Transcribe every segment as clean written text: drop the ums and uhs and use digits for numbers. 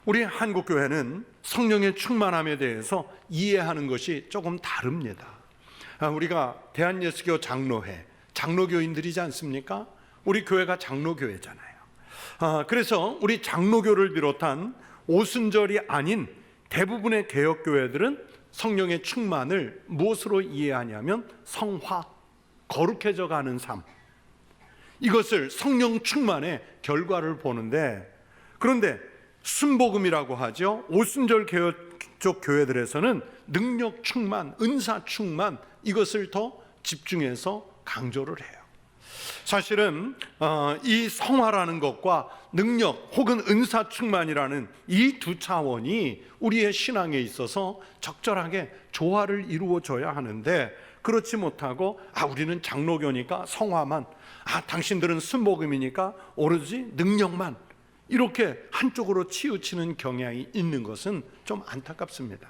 우리 한국교회는 성령의 충만함에 대해서 이해하는 것이 조금 다릅니다. 우리가 대한예수교 장로회, 장로교인들이지 않습니까? 우리 교회가 장로교회잖아요. 그래서 우리 장로교를 비롯한 오순절이 아닌 대부분의 개혁교회들은 성령의 충만을 무엇으로 이해하냐면 성화, 거룩해져 가는 삶, 이것을 성령 충만의 결과를 보는데, 그런데 순복음이라고 하죠. 오순절 개혁적 교회들에서는 능력 충만, 은사 충만, 이것을 더 집중해서 강조를 해요. 사실은 이 성화라는 것과 능력 혹은 은사 충만이라는 이 두 차원이 우리의 신앙에 있어서 적절하게 조화를 이루어져야 하는데, 그렇지 못하고 우리는 장로교니까 성화만, 당신들은 순복음이니까 오로지 능력만, 이렇게 한쪽으로 치우치는 경향이 있는 것은 좀 안타깝습니다.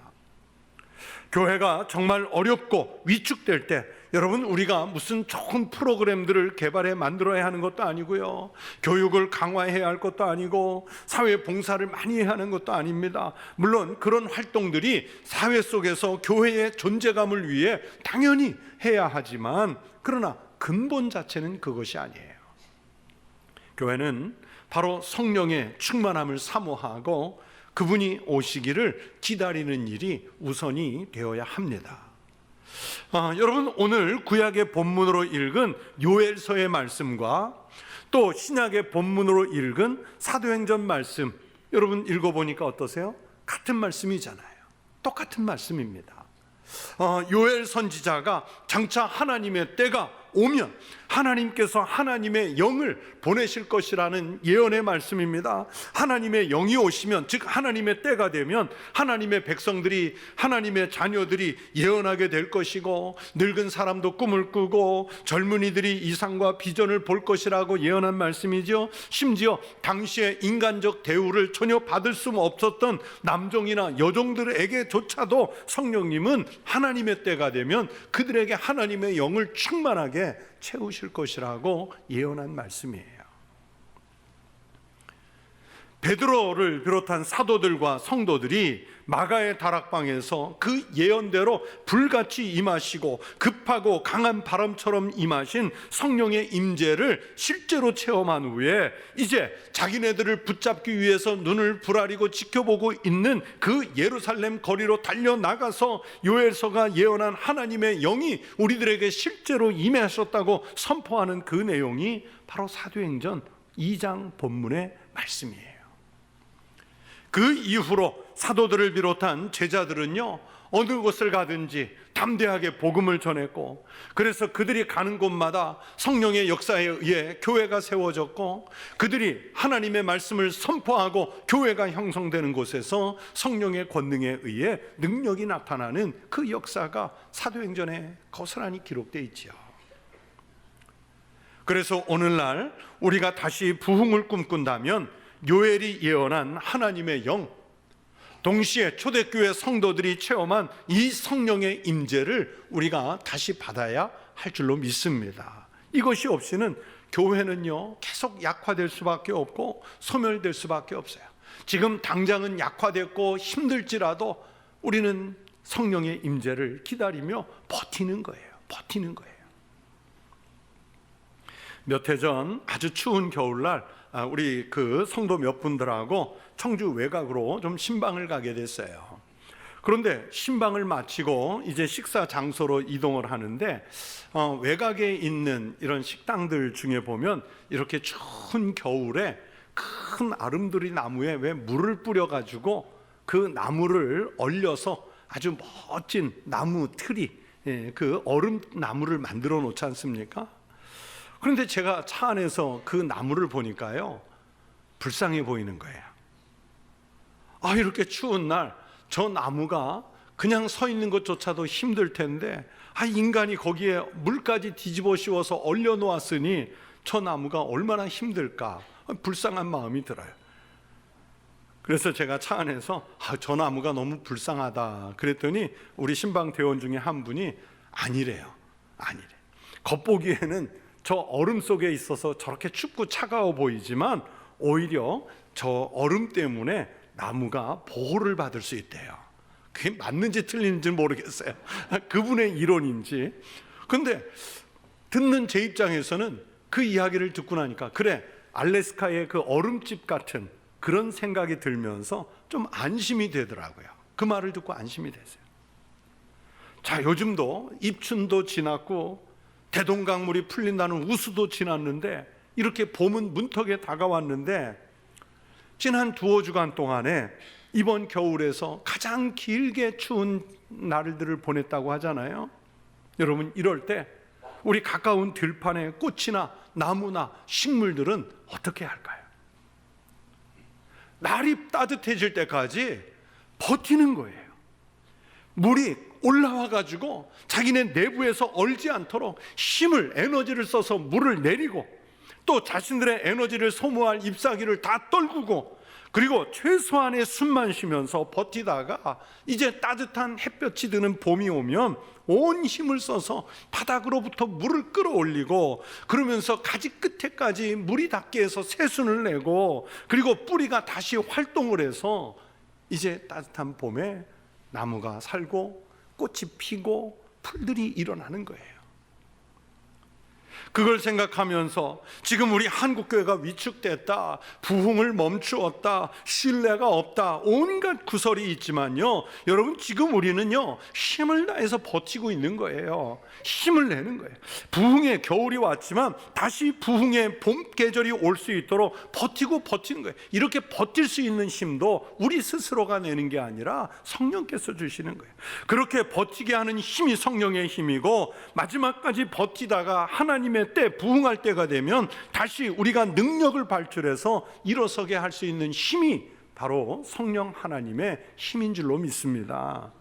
교회가 정말 어렵고 위축될 때, 여러분, 우리가 무슨 좋은 프로그램들을 개발해 만들어야 하는 것도 아니고요, 교육을 강화해야 할 것도 아니고, 사회 봉사를 많이 해야 하는 것도 아닙니다. 물론 그런 활동들이 사회 속에서 교회의 존재감을 위해 당연히 해야 하지만, 그러나 근본 자체는 그것이 아니에요. 교회는 바로 성령의 충만함을 사모하고 그분이 오시기를 기다리는 일이 우선이 되어야 합니다. 여러분, 오늘 구약의 본문으로 읽은 요엘서의 말씀과 또 신약의 본문으로 읽은 사도행전 말씀, 여러분 읽어보니까 어떠세요? 같은 말씀이잖아요. 똑같은 말씀입니다. 요엘 선지자가 장차 하나님의 때가 오면 하나님께서 하나님의 영을 보내실 것이라는 예언의 말씀입니다. 하나님의 영이 오시면, 즉 하나님의 때가 되면 하나님의 백성들이, 하나님의 자녀들이 예언하게 될 것이고, 늙은 사람도 꿈을 꾸고 젊은이들이 이상과 비전을 볼 것이라고 예언한 말씀이죠. 심지어 당시의 인간적 대우를 전혀 받을 수 없었던 남종이나 여종들에게조차도 성령님은 하나님의 때가 되면 그들에게 하나님의 영을 충만하게 채우실 것이라고 예언한 말씀이에요. 베드로를 비롯한 사도들과 성도들이 마가의 다락방에서 그 예언대로 불같이 임하시고 급하고 강한 바람처럼 임하신 성령의 임재를 실제로 체험한 후에 이제 자기네들을 붙잡기 위해서 눈을 부라리고 지켜보고 있는 그 예루살렘 거리로 달려나가서 요엘서가 예언한 하나님의 영이 우리들에게 실제로 임하셨다고 선포하는 그 내용이 바로 사도행전 2장 본문의 말씀이에요. 그 이후로 사도들을 비롯한 제자들은요, 어느 곳을 가든지 담대하게 복음을 전했고, 그래서 그들이 가는 곳마다 성령의 역사에 의해 교회가 세워졌고, 그들이 하나님의 말씀을 선포하고 교회가 형성되는 곳에서 성령의 권능에 의해 능력이 나타나는 그 역사가 사도행전에 고스란히 기록되어 있지요. 그래서 오늘날 우리가 다시 부흥을 꿈꾼다면 요엘이 예언한 하나님의 영, 동시에 초대교회 성도들이 체험한 이 성령의 임재를 우리가 다시 받아야 할 줄로 믿습니다. 이것이 없이는 교회는요, 계속 약화될 수밖에 없고 소멸될 수밖에 없어요. 지금 당장은 약화됐고 힘들지라도 우리는 성령의 임재를 기다리며 버티는 거예요. 몇 해 전 아주 추운 겨울날 우리 그 성도 몇 분들하고 청주 외곽으로 좀 신방을 가게 됐어요. 그런데 신방을 마치고 이제 식사 장소로 이동을 하는데 외곽에 있는 이런 식당들 중에 보면 이렇게 추운 겨울에 큰 아름드리 나무에 왜 물을 뿌려가지고 그 나무를 얼려서 아주 멋진 나무 트리, 그 얼음 나무를 만들어 놓지 않습니까? 그런데 제가 차 안에서 그 나무를 보니까요, 불쌍해 보이는 거예요. 이렇게 추운 날 저 나무가 그냥 서 있는 것조차도 힘들 텐데 인간이 거기에 물까지 뒤집어 씌워서 얼려 놓았으니 저 나무가 얼마나 힘들까, 불쌍한 마음이 들어요. 그래서 제가 차 안에서 저 나무가 너무 불쌍하다 그랬더니 우리 신방 대원 중에 한 분이 아니래. 겉보기에는 저 얼음 속에 있어서 저렇게 춥고 차가워 보이지만 오히려 저 얼음 때문에 나무가 보호를 받을 수 있대요. 그게 맞는지 틀린지 모르겠어요. 그분의 이론인지. 근데 듣는 제 입장에서는 그 이야기를 듣고 나니까 그래, 알래스카의 그 얼음집 같은 그런 생각이 들면서 좀 안심이 되더라고요. 그 말을 듣고 안심이 됐어요. 자, 요즘도 입춘도 지났고 대동강물이 풀린다는 우수도 지났는데 이렇게 봄은 문턱에 다가왔는데 지난 두어 주간 동안에 이번 겨울에서 가장 길게 추운 날들을 보냈다고 하잖아요. 여러분, 이럴 때 우리 가까운 들판에 꽃이나 나무나 식물들은 어떻게 할까요? 날이 따뜻해질 때까지 버티는 거예요. 물이 올라와 가지고 자기네 내부에서 얼지 않도록 힘을, 에너지를 써서 물을 내리고 또 자신들의 에너지를 소모할 잎사귀를 다 떨구고 그리고 최소한의 숨만 쉬면서 버티다가 이제 따뜻한 햇볕이 드는 봄이 오면 온 힘을 써서 바닥으로부터 물을 끌어올리고 그러면서 가지 끝에까지 물이 닿게 해서 새순을 내고 그리고 뿌리가 다시 활동을 해서 이제 따뜻한 봄에 나무가 살고 꽃이 피고 풀들이 일어나는 거예요. 그걸 생각하면서 지금 우리 한국교회가 위축됐다, 부흥을 멈추었다, 신뢰가 없다, 온갖 구설이 있지만요, 여러분, 지금 우리는요 힘을 다해서 버티고 있는 거예요. 힘을 내는 거예요. 부흥의 겨울이 왔지만 다시 부흥의 봄 계절이 올 수 있도록 버티는 거예요. 이렇게 버틸 수 있는 힘도 우리 스스로가 내는 게 아니라 성령께서 주시는 거예요. 그렇게 버티게 하는 힘이 성령의 힘이고 마지막까지 버티다가 하나님의 때, 부흥할 때가 되면 다시 우리가 능력을 발출해서 일어서게 할 수 있는 힘이 바로 성령 하나님의 힘인 줄로 믿습니다.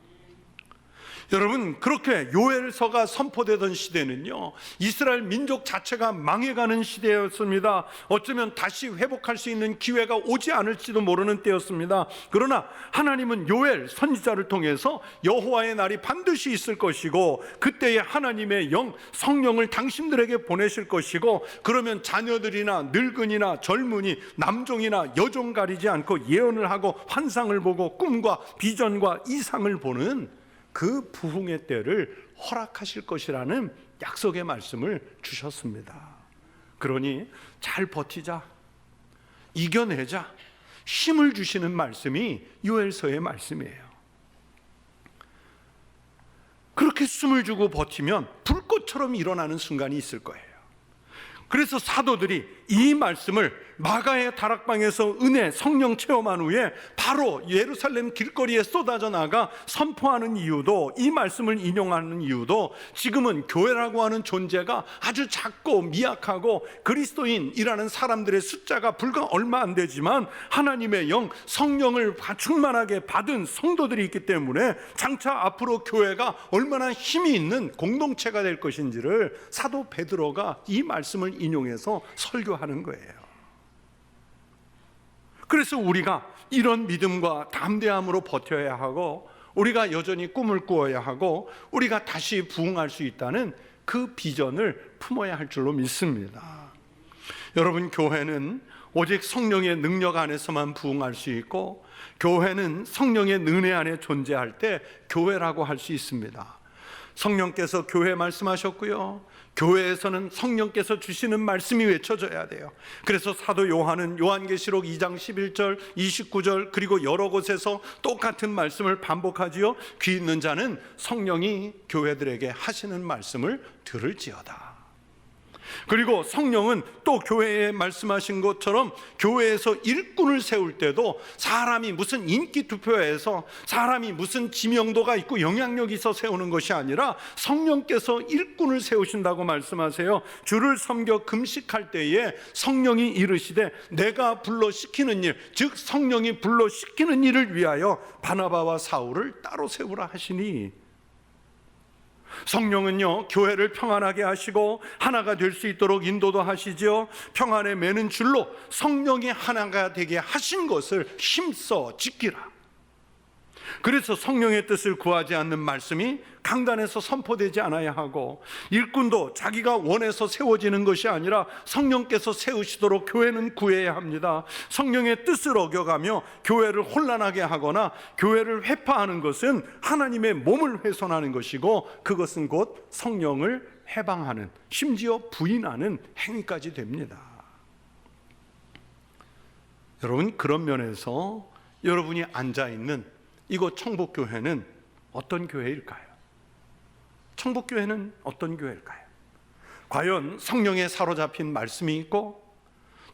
여러분, 그렇게 요엘서가 선포되던 시대는요, 이스라엘 민족 자체가 망해가는 시대였습니다. 어쩌면 다시 회복할 수 있는 기회가 오지 않을지도 모르는 때였습니다. 그러나 하나님은 요엘 선지자를 통해서 여호와의 날이 반드시 있을 것이고 그때에 하나님의 영, 성령을 당신들에게 보내실 것이고 그러면 자녀들이나 늙은이나 젊은이, 남종이나 여종 가리지 않고 예언을 하고 환상을 보고 꿈과 비전과 이상을 보는 그 부흥의 때를 허락하실 것이라는 약속의 말씀을 주셨습니다. 그러니 잘 버티자, 이겨내자, 힘을 주시는 말씀이 요엘서의 말씀이에요. 그렇게 숨을 주고 버티면 불꽃처럼 일어나는 순간이 있을 거예요. 그래서 사도들이 이 말씀을 마가의 다락방에서 은혜, 성령 체험한 후에 바로 예루살렘 길거리에 쏟아져 나가 선포하는 이유도, 이 말씀을 인용하는 이유도 지금은 교회라고 하는 존재가 아주 작고 미약하고 그리스도인이라는 사람들의 숫자가 불과 얼마 안 되지만 하나님의 영, 성령을 충만하게 받은 성도들이 있기 때문에 장차 앞으로 교회가 얼마나 힘이 있는 공동체가 될 것인지를 사도 베드로가 이 말씀을 인용해서 설교하는 거예요. 그래서 우리가 이런 믿음과 담대함으로 버텨야 하고 우리가 여전히 꿈을 꾸어야 하고 우리가 다시 부흥할 수 있다는 그 비전을 품어야 할 줄로 믿습니다. 여러분, 교회는 오직 성령의 능력 안에서만 부흥할 수 있고 교회는 성령의 은혜 안에 존재할 때 교회라고 할 수 있습니다. 성령께서 교회에 말씀하셨고요, 교회에서는 성령께서 주시는 말씀이 외쳐져야 돼요. 그래서 사도 요한은 요한계시록 2장 11절 29절 그리고 여러 곳에서 똑같은 말씀을 반복하지요. 귀 있는 자는 성령이 교회들에게 하시는 말씀을 들을지어다. 그리고 성령은 또 교회에 말씀하신 것처럼 교회에서 일꾼을 세울 때도 사람이 무슨 인기 투표에서 사람이 무슨 지명도가 있고 영향력이 있어 세우는 것이 아니라 성령께서 일꾼을 세우신다고 말씀하세요. 주를 섬겨 금식할 때에 성령이 이르시되 내가 불러 시키는 일, 즉 성령이 불러 시키는 일을 위하여 바나바와 사울을 따로 세우라 하시니, 성령은요 교회를 평안하게 하시고 하나가 될 수 있도록 인도도 하시죠. 평안에 매는 줄로 성령이 하나가 되게 하신 것을 힘써 지키라. 그래서 성령의 뜻을 구하지 않는 말씀이 강단에서 선포되지 않아야 하고, 일꾼도 자기가 원해서 세워지는 것이 아니라 성령께서 세우시도록 교회는 구해야 합니다. 성령의 뜻을 어겨가며 교회를 혼란하게 하거나 교회를 회파하는 것은 하나님의 몸을 훼손하는 것이고, 그것은 곧 성령을 해방하는, 심지어 부인하는 행위까지 됩니다. 여러분, 그런 면에서 여러분이 앉아있는 이곳 청복교회는 어떤 교회일까요? 청복교회는 어떤 교회일까요? 과연 성령에 사로잡힌 말씀이 있고,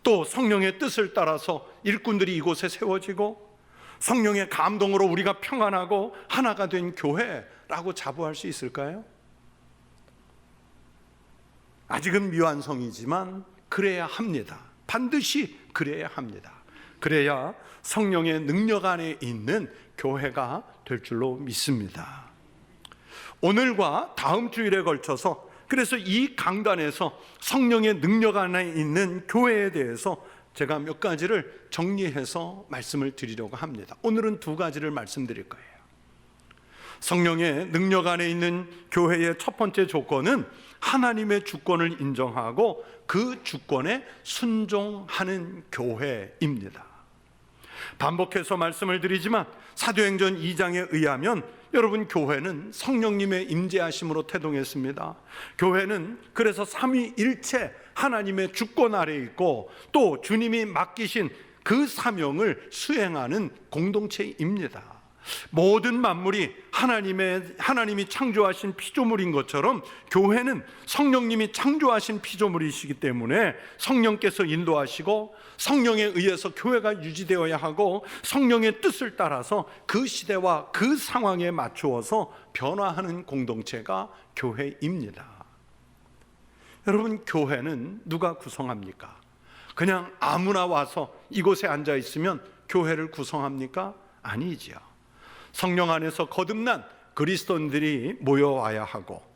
또 성령의 뜻을 따라서 일꾼들이 이곳에 세워지고, 성령의 감동으로 우리가 평안하고 하나가 된 교회라고 자부할 수 있을까요? 아직은 미완성이지만 그래야 합니다. 반드시 그래야 합니다. 그래야 성령의 능력 안에 있는 교회가 될 줄로 믿습니다. 오늘과 다음 주일에 걸쳐서, 그래서 이 강단에서 성령의 능력 안에 있는 교회에 대해서 제가 몇 가지를 정리해서 말씀을 드리려고 합니다. 오늘은 두 가지를 말씀드릴 거예요. 성령의 능력 안에 있는 교회의 첫 번째 조건은 하나님의 주권을 인정하고 그 주권에 순종하는 교회입니다. 반복해서 말씀을 드리지만 사도행전 2장에 의하면 여러분, 교회는 성령님의 임재하심으로 태동했습니다. 교회는 그래서 삼위일체 하나님의 주권 아래에 있고, 또 주님이 맡기신 그 사명을 수행하는 공동체입니다. 모든 만물이 하나님이 창조하신 피조물인 것처럼 교회는 성령님이 창조하신 피조물이시기 때문에 성령께서 인도하시고, 성령에 의해서 교회가 유지되어야 하고, 성령의 뜻을 따라서 그 시대와 그 상황에 맞추어서 변화하는 공동체가 교회입니다. 여러분, 교회는 누가 구성합니까? 그냥 아무나 와서 이곳에 앉아 있으면 교회를 구성합니까? 아니지요. 성령 안에서 거듭난 그리스도인들이 모여와야 하고,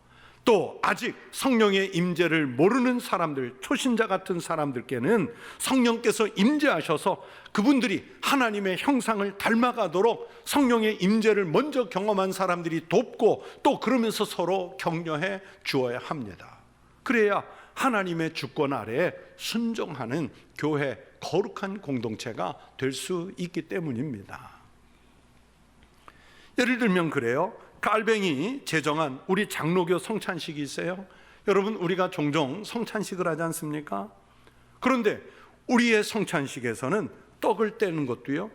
또 아직 성령의 임재를 모르는 사람들, 초신자 같은 사람들께는 성령께서 임재하셔서 그분들이 하나님의 형상을 닮아가도록 성령의 임재를 먼저 경험한 사람들이 돕고, 또 그러면서 서로 격려해 주어야 합니다. 그래야 하나님의 주권 아래에 순종하는 교회, 거룩한 공동체가 될 수 있기 때문입니다. 예를 들면 그래요. 깔뱅이 제정한 우리 장로교 성찬식이 있어요. 여러분, 우리가 종종 성찬식을 하지 않습니까? 그런데 우리의 성찬식에서는 떡을 떼는 것도요,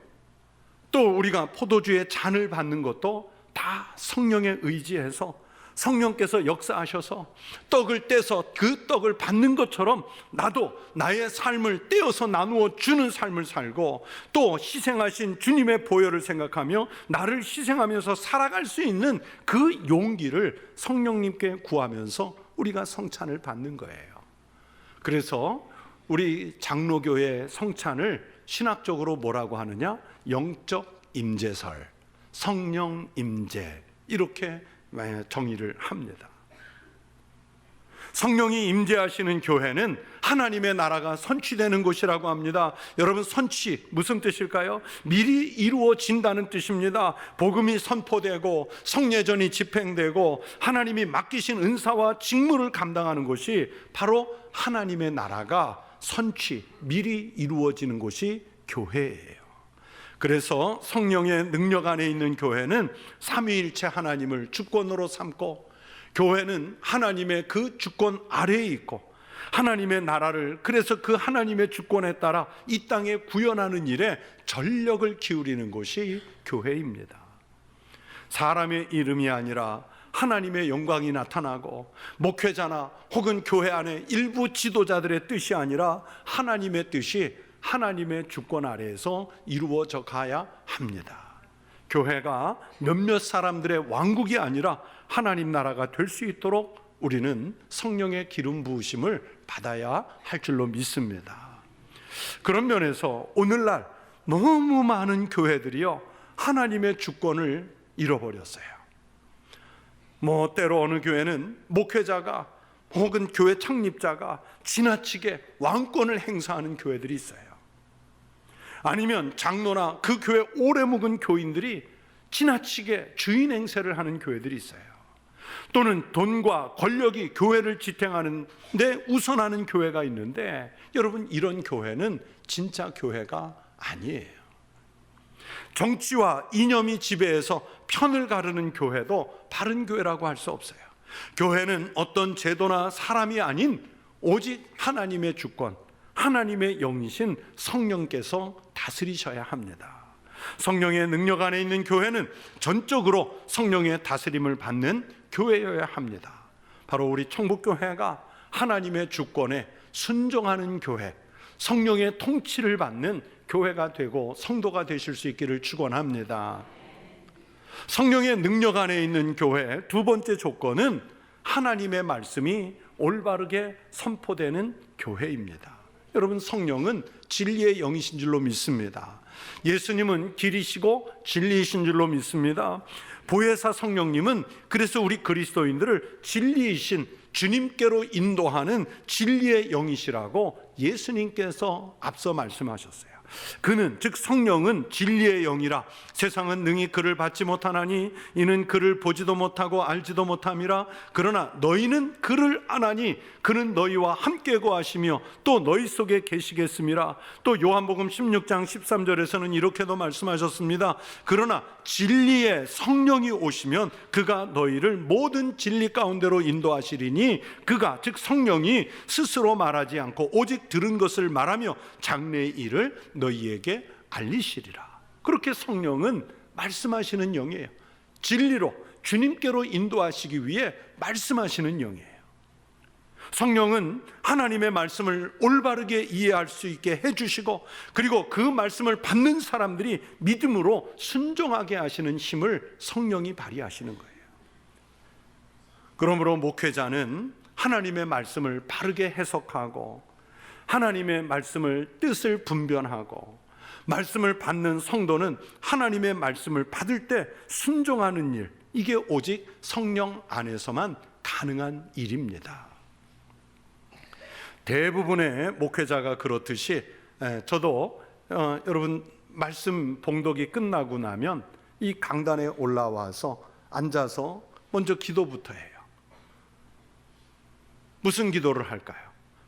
또 우리가 포도주의 잔을 받는 것도 다 성령에 의지해서 성령께서 역사하셔서 떡을 떼서 그 떡을 받는 것처럼 나도 나의 삶을 떼어서 나누어 주는 삶을 살고, 또 희생하신 주님의 보혈을 생각하며 나를 희생하면서 살아갈 수 있는 그 용기를 성령님께 구하면서 우리가 성찬을 받는 거예요. 그래서 우리 장로교회 성찬을 신학적으로 뭐라고 하느냐? 영적 임재설, 성령 임재, 이렇게 정의를 합니다. 성령이 임재하시는 교회는 하나님의 나라가 선취되는 곳이라고 합니다. 여러분, 선취 무슨 뜻일까요? 미리 이루어진다는 뜻입니다. 복음이 선포되고 성례전이 집행되고 하나님이 맡기신 은사와 직무를 감당하는 곳이 바로 하나님의 나라가 선취, 미리 이루어지는 곳이 교회예요. 그래서 성령의 능력 안에 있는 교회는 삼위일체 하나님을 주권으로 삼고, 교회는 하나님의 그 주권 아래에 있고, 하나님의 나라를, 그래서 그 하나님의 주권에 따라 이 땅에 구현하는 일에 전력을 기울이는 곳이 교회입니다. 사람의 이름이 아니라 하나님의 영광이 나타나고, 목회자나 혹은 교회 안에 일부 지도자들의 뜻이 아니라 하나님의 뜻이 하나님의 주권 아래에서 이루어져 가야 합니다. 교회가 몇몇 사람들의 왕국이 아니라 하나님 나라가 될 수 있도록 우리는 성령의 기름 부으심을 받아야 할 줄로 믿습니다. 그런 면에서 오늘날 너무 많은 교회들이요, 하나님의 주권을 잃어버렸어요. 때로 어느 교회는 목회자가 혹은 교회 창립자가 지나치게 왕권을 행사하는 교회들이 있어요. 아니면 장로나 그 교회 오래 묵은 교인들이 지나치게 주인 행세를 하는 교회들이 있어요. 또는 돈과 권력이 교회를 지탱하는 데 우선하는 교회가 있는데, 여러분, 이런 교회는 진짜 교회가 아니에요. 정치와 이념이 지배해서 편을 가르는 교회도 바른 교회라고 할 수 없어요. 교회는 어떤 제도나 사람이 아닌 오직 하나님의 주권, 하나님의 영이신 성령께서 다스리셔야 합니다. 성령의 능력 안에 있는 교회는 전적으로 성령의 다스림을 받는 교회여야 합니다. 바로 우리 청북교회가 하나님의 주권에 순종하는 교회, 성령의 통치를 받는 교회가 되고 성도가 되실 수 있기를 축원합니다. 성령의 능력 안에 있는 교회 두 번째 조건은 하나님의 말씀이 올바르게 선포되는 교회입니다. 여러분, 성령은 진리의 영이신 줄로 믿습니다. 예수님은 길이시고 진리이신 줄로 믿습니다. 보혜사 성령님은 그래서 우리 그리스도인들을 진리이신 주님께로 인도하는 진리의 영이시라고 예수님께서 앞서 말씀하셨어요. 그는, 즉 성령은 진리의 영이라 세상은 능히 그를 받지 못하나니 이는 그를 보지도 못하고 알지도 못함이라. 그러나 너희는 그를 아나니 그는 너희와 함께 거하시며 또 너희 속에 계시겠음이라. 또 요한복음 16장 13절에서는 이렇게도 말씀하셨습니다. 그러나 진리의 성령이 오시면 그가 너희를 모든 진리 가운데로 인도하시리니 그가, 즉 성령이 스스로 말하지 않고 오직 들은 것을 말하며 장래의 일을 너희에게 알리시리라. 그렇게 성령은 말씀하시는 영이에요. 진리로 주님께로 인도하시기 위해 말씀하시는 영이에요. 성령은 하나님의 말씀을 올바르게 이해할 수 있게 해주시고, 그리고 그 말씀을 받는 사람들이 믿음으로 순종하게 하시는 힘을 성령이 발휘하시는 거예요. 그러므로 목회자는 하나님의 말씀을 바르게 해석하고 하나님의 말씀을 뜻을 분별하고, 말씀을 받는 성도는 하나님의 말씀을 받을 때 순종하는 일, 이게 오직 성령 안에서만 가능한 일입니다. 대부분의 목회자가 그렇듯이 저도 여러분, 말씀 봉독이 끝나고 나면 이 강단에 올라와서 앉아서 먼저 기도부터 해요. 무슨 기도를 할까요?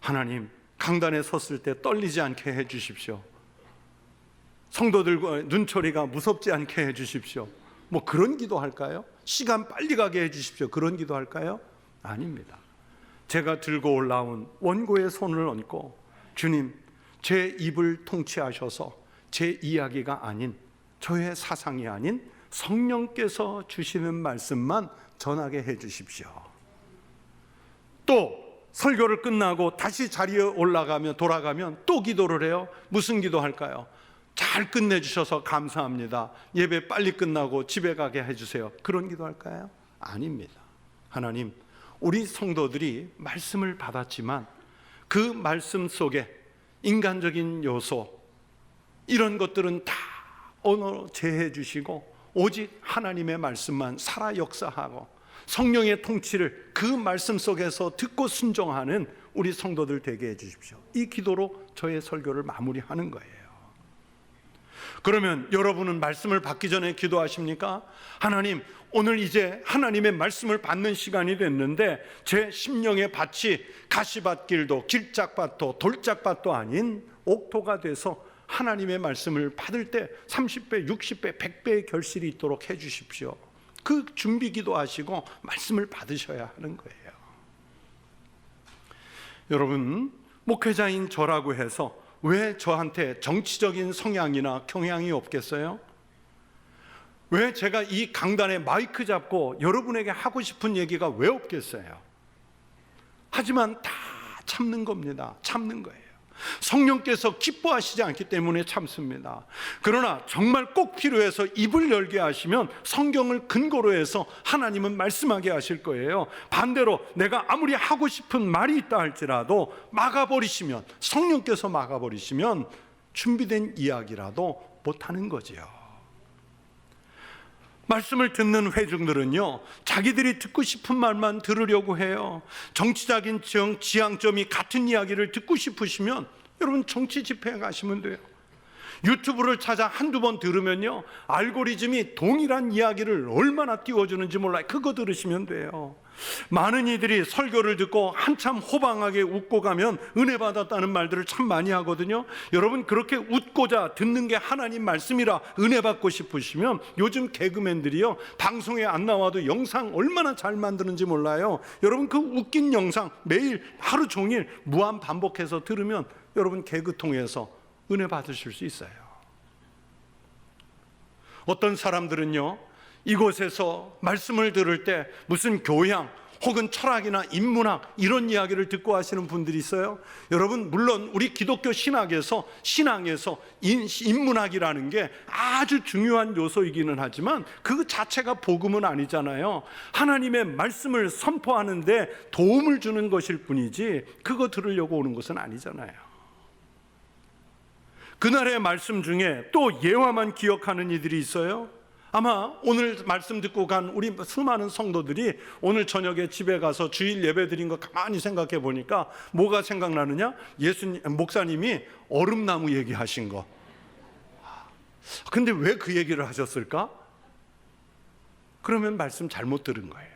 하나님, 강단에 섰을 때 떨리지 않게 해주십시오. 성도들과 눈초리가 무섭지 않게 해주십시오. 뭐 그런 기도 할까요? 시간 빨리 가게 해주십시오. 그런 기도 할까요? 아닙니다. 제가 들고 올라온 원고의 손을 얹고, 주님, 제 입을 통치하셔서 제 이야기가 아닌, 저의 사상이 아닌 성령께서 주시는 말씀만 전하게 해주십시오. 또 설교를 끝나고 다시 자리에 돌아가면 또 기도를 해요. 무슨 기도 할까요? 잘 끝내주셔서 감사합니다. 예배 빨리 끝나고 집에 가게 해주세요. 그런 기도 할까요? 아닙니다. 하나님, 우리 성도들이 말씀을 받았지만 그 말씀 속에 인간적인 요소, 이런 것들은 다 언어로 제해 주시고 오직 하나님의 말씀만 살아 역사하고 성령의 통치를 그 말씀 속에서 듣고 순종하는 우리 성도들 되게 해 주십시오. 이 기도로 저의 설교를 마무리하는 거예요. 그러면 여러분은 말씀을 받기 전에 기도하십니까? 하나님, 오늘 이제 하나님의 말씀을 받는 시간이 됐는데 제 심령의 밭이 가시밭길도 길짝밭도 돌짝밭도 아닌 옥토가 돼서 하나님의 말씀을 받을 때 30배, 60배, 100배의 결실이 있도록 해 주십시오. 그 준비 기도하시고 말씀을 받으셔야 하는 거예요. 여러분, 목회자인 저라고 해서 왜 저한테 정치적인 성향이나 경향이 없겠어요? 왜 제가 이 강단에 마이크 잡고 여러분에게 하고 싶은 얘기가 왜 없겠어요? 하지만 다 참는 겁니다. 참는 거예요. 성령께서 기뻐하시지 않기 때문에 참습니다. 그러나 정말 꼭 필요해서 입을 열게 하시면 성경을 근거로 해서 하나님은 말씀하게 하실 거예요. 반대로 내가 아무리 하고 싶은 말이 있다 할지라도 막아버리시면, 성령께서 막아버리시면 준비된 이야기라도 못하는 거지요. 말씀을 듣는 회중들은요, 자기들이 듣고 싶은 말만 들으려고 해요. 정치적인 지향점이 같은 이야기를 듣고 싶으시면 여러분 정치 집회에 가시면 돼요. 유튜브를 찾아 한두 번 들으면요, 알고리즘이 동일한 이야기를 얼마나 띄워주는지 몰라요. 그거 들으시면 돼요. 많은 이들이 설교를 듣고 한참 호방하게 웃고 가면 은혜 받았다는 말들을 참 많이 하거든요. 여러분, 그렇게 웃고자 듣는 게 하나님 말씀이라 은혜 받고 싶으시면 요즘 개그맨들이요, 방송에 안 나와도 영상 얼마나 잘 만드는지 몰라요. 여러분, 그 웃긴 영상 매일 하루 종일 무한 반복해서 들으면 여러분 개그 통해서 은혜 받으실 수 있어요. 어떤 사람들은요, 이곳에서 말씀을 들을 때 무슨 교양 혹은 철학이나 인문학 이런 이야기를 듣고 하시는 분들이 있어요. 여러분, 물론 우리 기독교 신앙에서 인문학이라는 게 아주 중요한 요소이기는 하지만 그 자체가 복음은 아니잖아요. 하나님의 말씀을 선포하는데 도움을 주는 것일 뿐이지 그거 들으려고 오는 것은 아니잖아요. 그날의 말씀 중에 또 예화만 기억하는 이들이 있어요. 아마 오늘 말씀 듣고 간 우리 수많은 성도들이 오늘 저녁에 집에 가서 주일 예배 드린 거 가만히 생각해 보니까 뭐가 생각나느냐? 목사님이 얼음나무 얘기하신 거. 근데 왜 그 얘기를 하셨을까? 그러면 말씀 잘못 들은 거예요.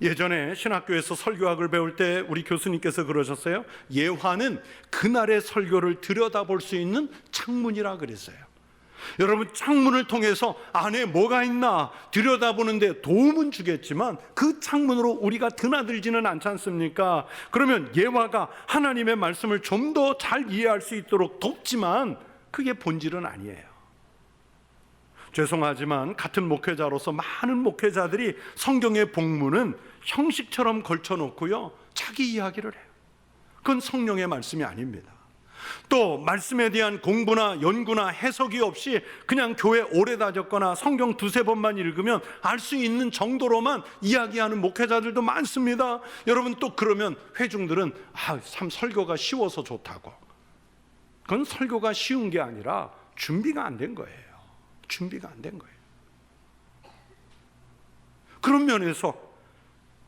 예전에 신학교에서 설교학을 배울 때 우리 교수님께서 그러셨어요. 예화는 그날의 설교를 들여다볼 수 있는 창문이라 그랬어요. 여러분, 창문을 통해서 안에 뭐가 있나 들여다보는데 도움은 주겠지만 그 창문으로 우리가 드나들지는 않지 않습니까? 그러면 예화가 하나님의 말씀을 좀 더 잘 이해할 수 있도록 돕지만 그게 본질은 아니에요. 죄송하지만 같은 목회자로서 많은 목회자들이 성경의 복문은 형식처럼 걸쳐놓고요, 자기 이야기를 해요. 그건 성령의 말씀이 아닙니다. 또 말씀에 대한 공부나 연구나 해석이 없이 그냥 교회 오래 다녔거나 성경 두세 번만 읽으면 알 수 있는 정도로만 이야기하는 목회자들도 많습니다. 여러분, 또 그러면 회중들은 참 설교가 쉬워서 좋다고. 그건 설교가 쉬운 게 아니라 준비가 안 된 거예요. 준비가 안 된 거예요. 그런 면에서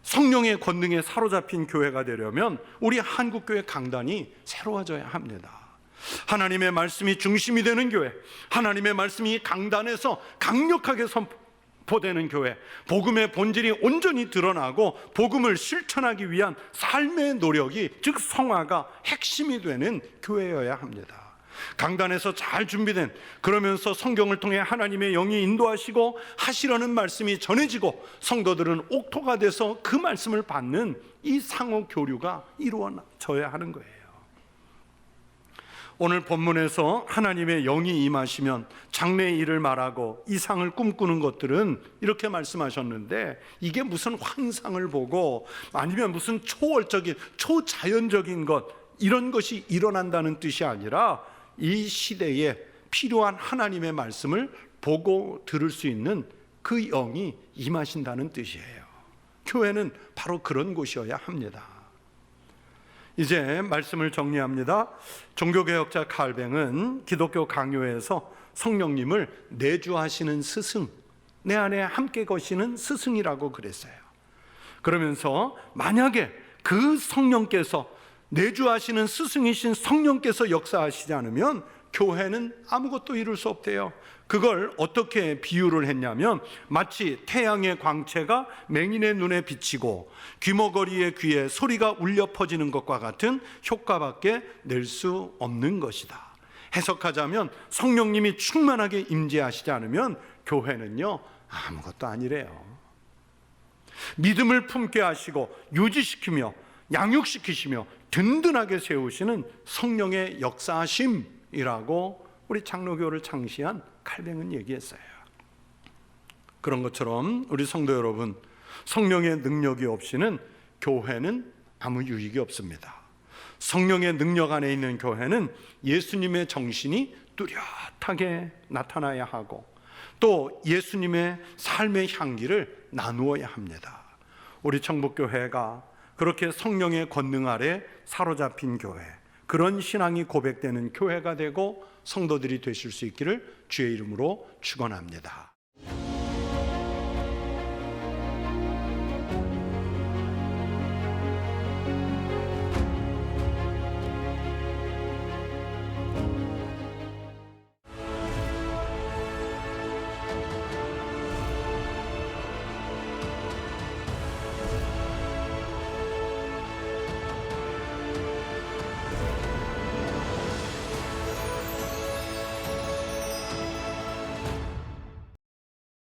성령의 권능에 사로잡힌 교회가 되려면 우리 한국교회 강단이 새로워져야 합니다. 하나님의 말씀이 중심이 되는 교회, 하나님의 말씀이 강단에서 강력하게 선포되는 교회, 복음의 본질이 온전히 드러나고 복음을 실천하기 위한 삶의 노력이, 즉 성화가 핵심이 되는 교회여야 합니다. 강단에서 잘 준비된, 그러면서 성경을 통해 하나님의 영이 인도하시고 하시려는 말씀이 전해지고 성도들은 옥토가 돼서 그 말씀을 받는 이 상호 교류가 이루어져야 하는 거예요. 오늘 본문에서 하나님의 영이 임하시면 장래의 일을 말하고 이상을 꿈꾸는 것들은 이렇게 말씀하셨는데, 이게 무슨 환상을 보고 아니면 무슨 초월적인 초자연적인 것, 이런 것이 일어난다는 뜻이 아니라 이 시대에 필요한 하나님의 말씀을 보고 들을 수 있는 그 영이 임하신다는 뜻이에요. 교회는 바로 그런 곳이어야 합니다. 이제 말씀을 정리합니다. 종교개혁자 칼뱅은 기독교 강요에서 성령님을 내주하시는 스승, 내 안에 함께 거시는 스승이라고 그랬어요. 그러면서 만약에 그 성령께서, 내주하시는 스승이신 성령께서 역사하시지 않으면 교회는 아무것도 이룰 수 없대요. 그걸 어떻게 비유를 했냐면, 마치 태양의 광채가 맹인의 눈에 비치고 귀머거리의 귀에 소리가 울려 퍼지는 것과 같은 효과밖에 낼 수 없는 것이다. 해석하자면 성령님이 충만하게 임재하시지 않으면 교회는요, 아무것도 아니래요. 믿음을 품게 하시고 유지시키며 양육시키시며 든든하게 세우시는 성령의 역사하심이라고 우리 장로교를 창시한 칼뱅은 얘기했어요. 그런 것처럼 우리 성도 여러분, 성령의 능력이 없이는 교회는 아무 유익이 없습니다. 성령의 능력 안에 있는 교회는 예수님의 정신이 뚜렷하게 나타나야 하고 또 예수님의 삶의 향기를 나누어야 합니다. 우리 청북교회가 그렇게 성령의 권능 아래 사로잡힌 교회, 그런 신앙이 고백되는 교회가 되고 성도들이 되실 수 있기를 주의 이름으로 축원합니다.